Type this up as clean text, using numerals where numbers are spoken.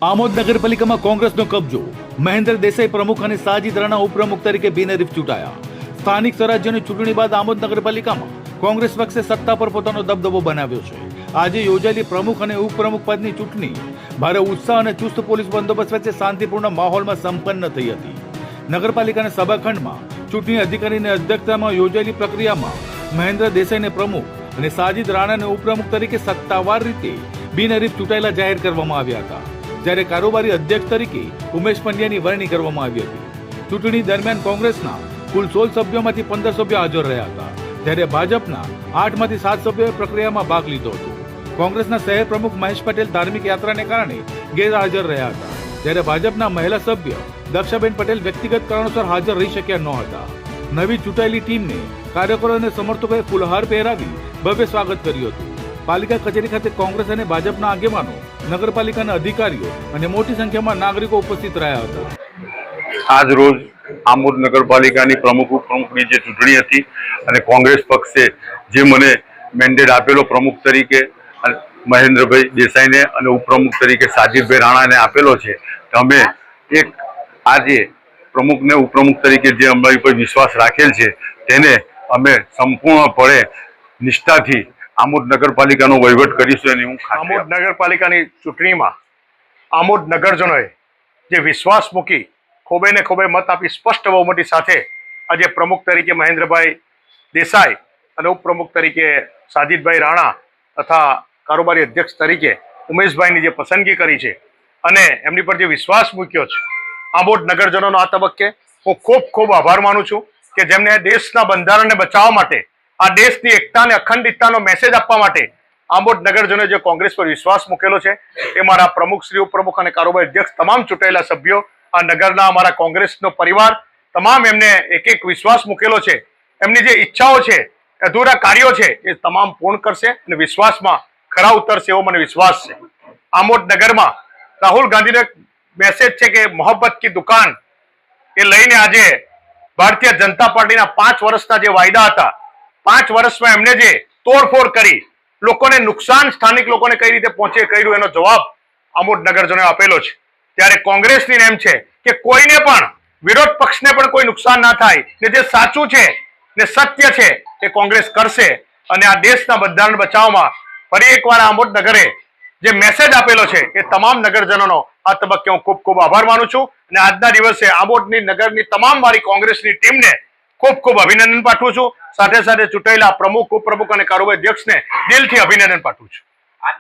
આમોદ નગરપાલિકામાં કોંગ્રેસનો કબજો. મહેન્દ્ર દેસાઈ પ્રમુખ અને સાજીદ રાણા ઉપપ્રમુખ તરીકે બિનહરીફ ચૂંટાયા. સ્થાનિક સ્વરાજ્યની ચૂંટણી બાદ આમોદ નગરપાલિકામાં કોંગ્રેસ પક્ષે સત્તા પર પોતાનો દબદબો બનાવ્યો છે. આજે યોજાયેલી પ્રમુખ અને ઉપપ્રમુખ પદની ચૂંટણી ભારે ઉત્સાહ અને ચુસ્ત પોલીસ બંદોબસ્ત વચ્ચે શાંતિપૂર્ણ માહોલમાં સંપન્ન થઈ હતી. નગરપાલિકાના સભાખંડમાં ચૂંટણી અધિકારીની અધ્યક્ષતામાં યોજાયેલી પ્રક્રિયામાં મહેન્દ્ર દેસાઈને પ્રમુખ અને સાજીદ રાણાને ઉપપ્રમુખ તરીકે સત્તાવાર રીતે બિનહરીફ ચૂંટાયેલા જાહેર કરવામાં આવ્યા હતા. જ્યારે કારોબારી અધ્યક્ષ તરીકે ઉમેશ પંડ્યાની વરણી કરવામાં આવી હતી. ચૂંટણી દરમિયાન કોંગ્રેસના કુલ 16 સભ્યોમાંથી 15 સભ્યો હાજર રહ્યા હતા, જ્યારે ભાજપના 8 માંથી 7 સભ્યોએ પ્રક્રિયામાં ભાગ લીધો હતો. કોંગ્રેસના શહેર પ્રમુખ મહેશ પટેલ ધાર્મિક યાત્રાને કારણે ગેરહાજર રહ્યા હતા, જ્યારે ભાજપના મહિલા સભ્ય દક્ષાબેન પટેલ વ્યક્તિગત કારણોસર હાજર રહી શક્યા ન હતા. નવી ચૂંટાયેલી ટીમને કાર્યકરો અને સમર્થકોએ ફૂલહાર પહેરાવી ભવ્ય સ્વાગત કર્યું હતું. પાલિકા કચેરી ખાતે કોંગ્રેસ અને ભાજપના આગેવાનો, નગરપાલિકાના અધિકારીઓ અને મોટી સંખ્યામાં નાગરિકો ઉપસ્થિત રહ્યા હતા. આજ રોજ આમોદ નગરપાલિકાની પ્રમુખ ઉપપ્રમુખની જે ચૂંટણી હતી અને કોંગ્રેસ પક્ષે જે મને મેન્ડેટ આપેલો પ્રમુખ તરીકે મહેન્દ્રભાઈ દેસાઈને અને ઉપપ્રમુખ તરીકે સાજીદભાઈ રાણાને આપેલો છે, અમે એક આજે પ્રમુખને ઉપપ્રમુખ તરીકે જે અમારી પર વિશ્વાસ રાખેલ છે તેને અમે સંપૂર્ણપણે નિષ્ઠાથી આમોદ નગરપાલિકાનો વહીવટ કરીશું. એની હું આમોદ નગરપાલિકાની ચૂંટણીમાં આમોદ નગરજનોએ જે વિશ્વાસ મૂકી ખોબે ને ખોબે મત આપી સ્પષ્ટ બહુમતી સાથે આજે પ્રમુખ તરીકે મહેન્દ્રભાઈ દેસાઈ અને ઉપપ્રમુખ તરીકે સાજીદભાઈ રાણા તથા કારોબારી અધ્યક્ષ તરીકે ઉમેશભાઈની જે પસંદગી કરી છે અને એમની પર જે વિશ્વાસ મૂક્યો છે, આમોદ નગરજનોનો આ તબક્કે હું ખૂબ આભાર માનું છું કે જેમને દેશના બંધારણને બચાવવા માટે, આ દેશની એકતા અને અખંડિતતાનો મેસેજ આપવા માટે આમોદ નગરજનોએ જે કોંગ્રેસ પર વિશ્વાસ મૂકેલો છે એ મારા પ્રમુખ શ્રી, ઉપપ્રમુખ અને કારોબારી અધ્યક્ષ તમામ ચૂંટાયેલા સભ્યો, આ નગરના અમારા કોંગ્રેસનો પરિવાર તમામ એમને એક વિશ્વાસ મૂકેલો છે. એમની જે ઈચ્છાઓ છે, અધૂરા કાર્યો છે એ તમામ પૂર્ણ કરશે અને વિશ્વાસમાં ખરા ઉતરશે એવો મને વિશ્વાસ છે. આમોદ નગરમાં રાહુલ ગાંધીનો એક મેસેજ છે કે મોહબ્બત કી દુકાન એ લઈને આજે ભારતીય જનતા પાર્ટીના 5 વર્ષના જે વાયદા હતા, 5 વર્ષમાં એમને જે તોડફોડ કરી લોકોને નુકસાન, સ્થાનિક લોકોને કઈ રીતે પહોંચે કર્યું એનો જવાબ આમોદ નગરજનોએ આપેલો છે. ત્યારે કોંગ્રેસની નેમ છે કે કોઈને પણ, વિરોધ પક્ષને પણ કોઈ નુકસાન ના થાય ને જે સાચું છે ને સત્ય છે એ કોંગ્રેસ કરશે. અને આ દેશના બંધારણ બચાવવામાં ફરી એકવાર આમોદ નગરે જે મેસેજ આપેલો છે એ તમામ નગરજનોનો આ તબક્કે હું ખૂબ આભાર માનું છું. અને આજના દિવસે આમોદની નગરની તમામ મારી કોંગ્રેસની ટીમને ખૂબ અભિનંદન પાઠવું છું. સાથે ચૂંટાયેલા પ્રમુખ, ઉપપ્રમુખ અને કારોબારી અધ્યક્ષને દિલથી અભિનંદન પાઠવું છું.